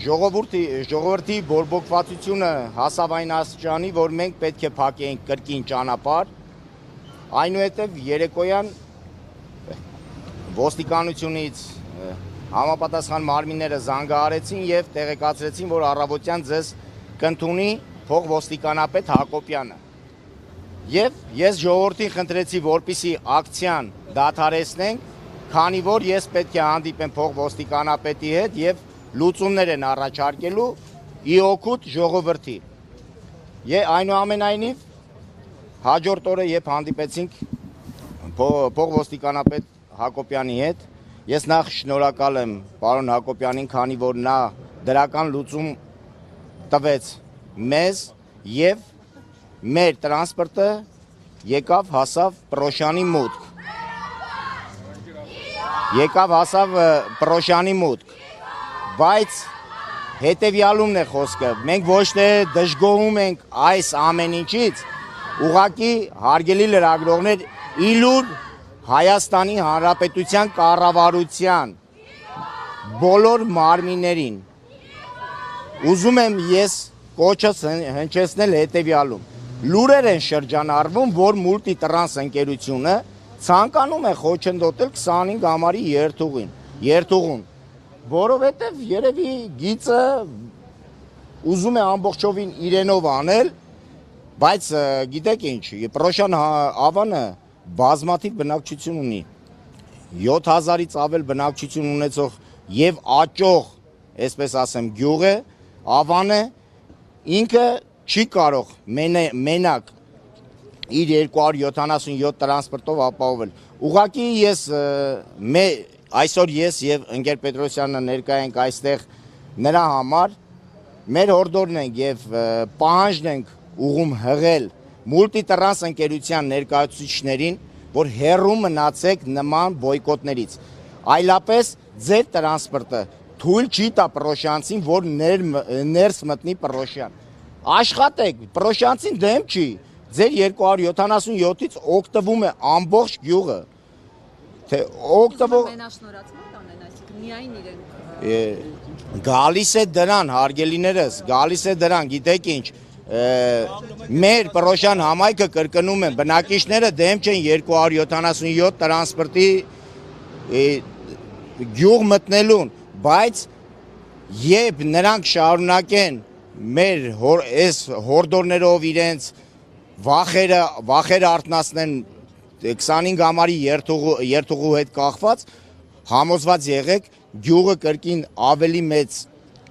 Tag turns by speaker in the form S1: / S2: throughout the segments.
S1: ժողովրդի բորբոքվածությունը հասավ այն աստիճանի, որ մենք պետք է փակենք կրկին ճանապարհ, այնուհետև երեկոյան ոստիկանությունից համապատասխան մարմինները զանգահարեցին եւ տեղեկացրեցին, որ առավոտյան ձեզ կընդունի փոխոստիկանապետ Հակոբյանը։ Եվ ես ժողովրդին խնդրեցի, որպեսզի ակցիան դադարեցնենք, քանի որ ես պետք է հանդիպեմ փոխոստիկանապետի հետ եւ լուծումներ են առաջարկելու ի օգուտ ժողովրդի։ Այնուամենայնիվ հաջորդ օրը երբ հանդիպեցինք փոխոստիկանապետ Հակոբյանի հետ, ես նախ շնորհակալ եմ պարոն Հակոբյանին, քանի որ նա դրական լուծում տվեց մեզ եւ մեր տրանսպորտը եկավ հասավ Պրոշյանի մուտք։ Բայց հետևյալումն է խոսքը, մենք ոչ թե դժգոհում ենք այս ամեն ինչից, ուղղակի հարգելի լրագրողներ, իլուր Հայաստանի Հանրապետության կառավարության բոլոր մարմիններին ուզում եմ ես կոչս հնչեցնել հետևյալում. լուրեր են շրջանառվում, որ մուլտիտրանս ընկերությունը ցանկանում է խոչընդոտել 25 ամառի երթուղին, որովհետև երևի գիծը ուզում է ամբողջովին իրենով անել, բայց գիտեք ինչ, Պրոշյան ավանը բազմաթիվ բնակչություն ունի, 7000-ից ավել բնակչություն ունեցող եւ աճող, այսպես ասեմ, գյուղ է, ավանը ինքը չի կարող մենակ իր 277 տրանսպորտով ապահովել։ Ուղղակի այսօր ես եւ ընկեր Պետրոսյանը ներկա ենք այստեղ նրա համար, մեր հորդորն ենք եւ պահանջն ենք ուղում հղել մուլտիտրանս ընկերության ներկայացուցիչներին, որ հեռու մնացեք նման բոյկոտներից, այլապես ձեր տրանսպորտը թույլ չի տա պրոշյանցին, որ ներս մտնի Պրոշյան։ Աշխատեք, պրոշյանցին դեմ չի, ձեր 277-ից օգտվում է ամբողջ գյուղը։
S2: Մենաշնորհացման կանեն, այսինքն միայն իրենք
S1: գալիս է դրան, հարգելիներս, գալիս է դրան, գիտեք ինչ, մեր Պրոշյան համայնքը կրկնում են, բնակիչները դեմ չեն 277 տրանսպորտի գյուղ մտնելուն, բայց երբ նրանք շարունակեն մեր հորդորներով իրենց վախերը արթնացնեն 25 ամառի երթուղու հետ կախված, համոզված եղեք, գյուղը կրկին ավելի մեծ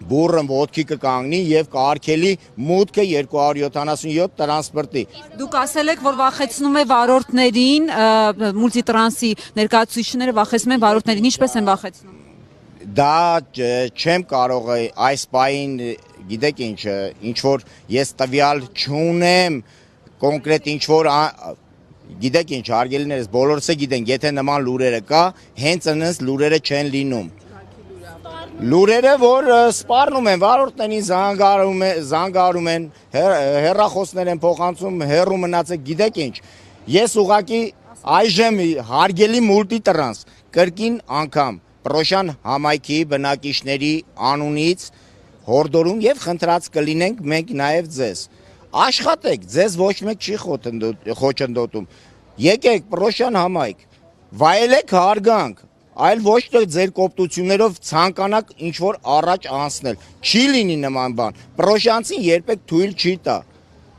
S1: բուրըն ոտքի կկանգնի եւ կարգելի մուտքը 277 տրանսպորտի։
S2: Դուք ասել եք, որ վախեցնում է վարորդներին, մուլտիտրանսի ներկայացուցիչները վախեցնում են վարորդներին, ինչպես են վախեցնում։
S1: Դա չեմ կարող այս պահին, գիտեք ինչ որ ես տվյալ չունեմ, կոնկրետ ինչ որ գիտեք ինչ, հարգելիներս, բոլորս է գիտենք, եթե նման լուրերը կա, հենց այնպես լուրերը չեն լինում։ Լուրերը, որ սպառնում են, վարորդներին զանգահարում են, հեռախոսներ են փոխանցում, հեռու մնացեք, գիտեք ինչ, ես ուղղակի այժմ հարգելի մուլտիտրանս կրկին անգամ Պրոշյան համայնքի բնակիչների անունից հորդորում եւ խնդրած կլինենք մենք նաեւ ձեզ։ Աշխատեք, ձեզ ոչ մեկ չի խոչընդոտում։ Եկեք Պրոշյան համայնք, վայելեք հարգանք, այլ ոչ թե ձեր կոպտություններով ցանկանաք ինչ որ առաջ անցնել։ Չի լինի նման բան։ Պրոշյանցին երբեք թույլ չի տա։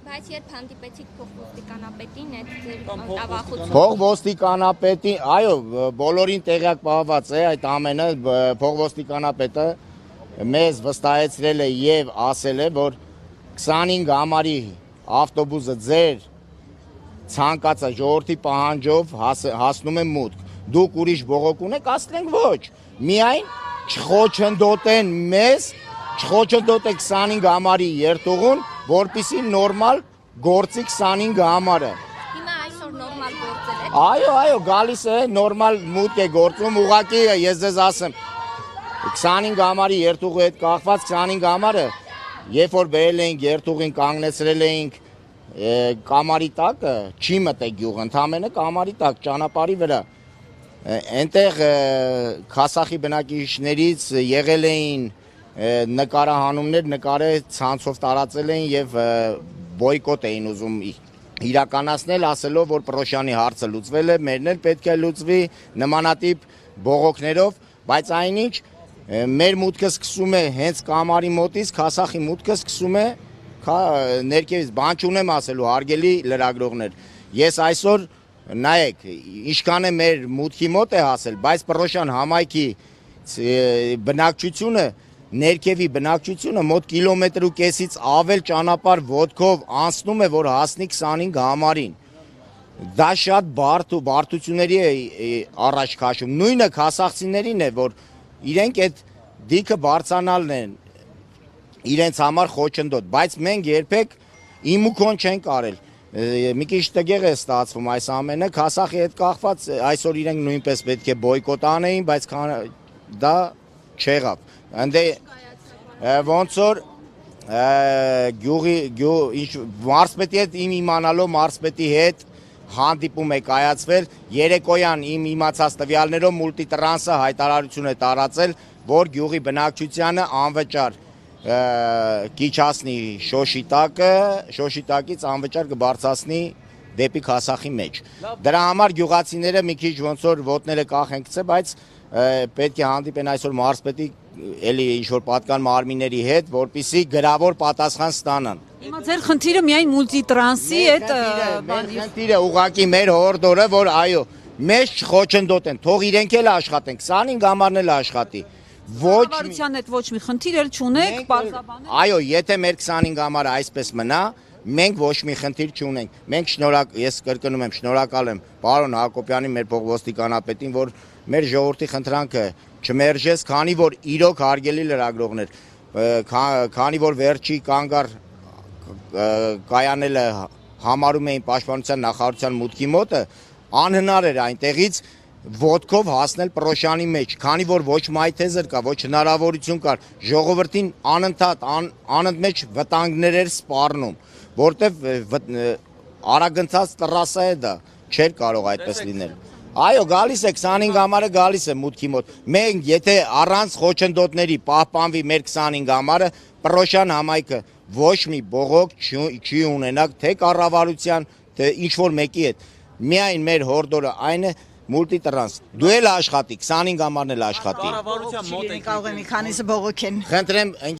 S3: Բայց երբ հանդիպեցիք փոխոստիկանապետին, այդ ձեր ավախությունը։
S1: Փոխոստիկանապետին, այո, բոլորին տեղյակ պահված է այդ ամենը, փոխոստիկանապետը մեզ վստահեցրել է եւ ասել է, որ 25 ամառի ավտոբուսը ձեր ցանկացած ժողովրդի պահանջով հասնում է մուտք։ Դուք ուրիշ բողոք ունեք, ասենք ոչ։ Միայն չխոչընդոտեն մեզ, չխոչընդոտեք 25 ամառի երթուղուն, որպեսզի նորմալ գործի 25 ամառը։
S3: Հիմա այսօր նորմալ գործել է։
S1: Այո, գալիս է, նորմալ մուտք է գործում, ուղղակի ես ձեզ ասեմ, 25 ամառի երթուղու հետ կախված 25 ամառը, երբ որ բերել էինք երթուղին, կանգնեցրել էինք կամարի տակը, չի մտե գյուղ, ընդամենը կամարի տակ, ճանապարհի վրա։ Այնտեղ Քասախի բնակիչներից եղել էին նկարահանումներ նկարը ցանցով տարածել էին եւ բոյկոտ էին ուզում իրականացնել, ասելով, որ Պռոշյանի հարցը լուծվել է, մերն էլ պետք է լուծվի նմանատիպ բողոքներով, բայց այնինչ մեր մուտքը սկսում է հենց կամարի մոտից, Քասախի մուտքը սկսում է ներքևից, բան չունեմ ասելու, հարգելի լրագրողներ, ես այսօր նայեք, ինչքան է մեր մուտքի մոտ է հասել, բայց Պռոշյան համայնքի բնակչությունը, ներքևի բնակչությունը մոտ կիլոմետր ու կեսից ավել ճանապարհ ոտքով անցնում է, որ հասնի 25 համարին։ Դա շատ բարդ ու բարդությունների է առաջ քաշում։ Նույնը քասախցիներին է, որ իրենք այդ դիքը բարձանալն են իրենց համար խոչընդոտ, բայց մենք երբեք իմ ու քոն չենք արել։ Մի քիչ տգեղ է ստացվում այս ամենը, Քասախի հետ կախված այսօր իրենք նույնպես պետք է բոյկոտ անեին, բայց դա չեղավ։ Ընդ ոնց որ մարզպետի հետ իմ իմանալով մարզպետի հետ հանդիպում է կայացվել, երեկոյան իմ իմացած տվյալներով մուլտիտրանսը հայտարարություն է տարածել, որ գյուղի բնակչությանը անվճար կիչացնի շոշի տակից անվճար կբարձրացնի դեպի Քասախի մեջ։ Դրա համար գյուղացիները մի քիչ ոնց որ ոտները կախեն գցե, բայց պետք է հանդիպեն այսօր մարզպետի էլի ինչ-որ պատկան մարմինների հետ, որպեսզի գրավոր պատասխան ստանան։
S2: Հիմա ձեր խնդիրը միայն մուլտիտրանսի այդ բանի։
S1: Խնդիրը ուղղակի մեր հորդորը, որ այո, մեզ չխոչընդոտեն, թող իրենք էլ աշխատեն, 25 համարն էլ աշխատի։
S2: Կառավարության հետ ոչ մի խնդիր էլ չունեք, պարզաբանել։
S1: Այո, եթե մեր 25 համարը այսպես մնա, մենք ոչ մի խնդիր չունենք։ Մենք ես կրկնում եմ, շնորհակալ եմ պարոն Հակոբյանին, մեր փոխոստիկանապետին, որ մեր ժողովրդի խնդրանքը չմերժեց, քանի որ իրոք հարգելի լրագրողներ, քանի որ վերջի կանգար կայանելը համարում էին պաշտպանության նախարարության մուտքի մոտը, անհնար էր այնտեղից ոտքով հասնել Պռոշյանի մեջ, քանի որ ոչ մայթեզր կա, ոչ հնարավորություն կար, ժողովրդին անընդհատ անընդմեջ վտանգներ էր սպառնում, որտեվ արագընթաց տրասա է դա, չէր կարող այդպես լինել։ Այո, գալիս է 25 համարը գալիս է մուտքի մոտ։ Մենք եթե առանց խոչընդոտների պահպանվի մեր 25 համարը, Պռոշյան համայնքը ոչ մի բողոք չի ունենա թե կառավարության, թե ինչ որ մեկի հետ։ Միայն մեր հորդորը այն է մուլտիտրանս։ Դու էլ աշխատի, 25 համարն էլ աշխատի։
S4: Կառավարության մոտ
S5: Կարող է մի քանիսը բողոքեն։
S1: Խնդրեմ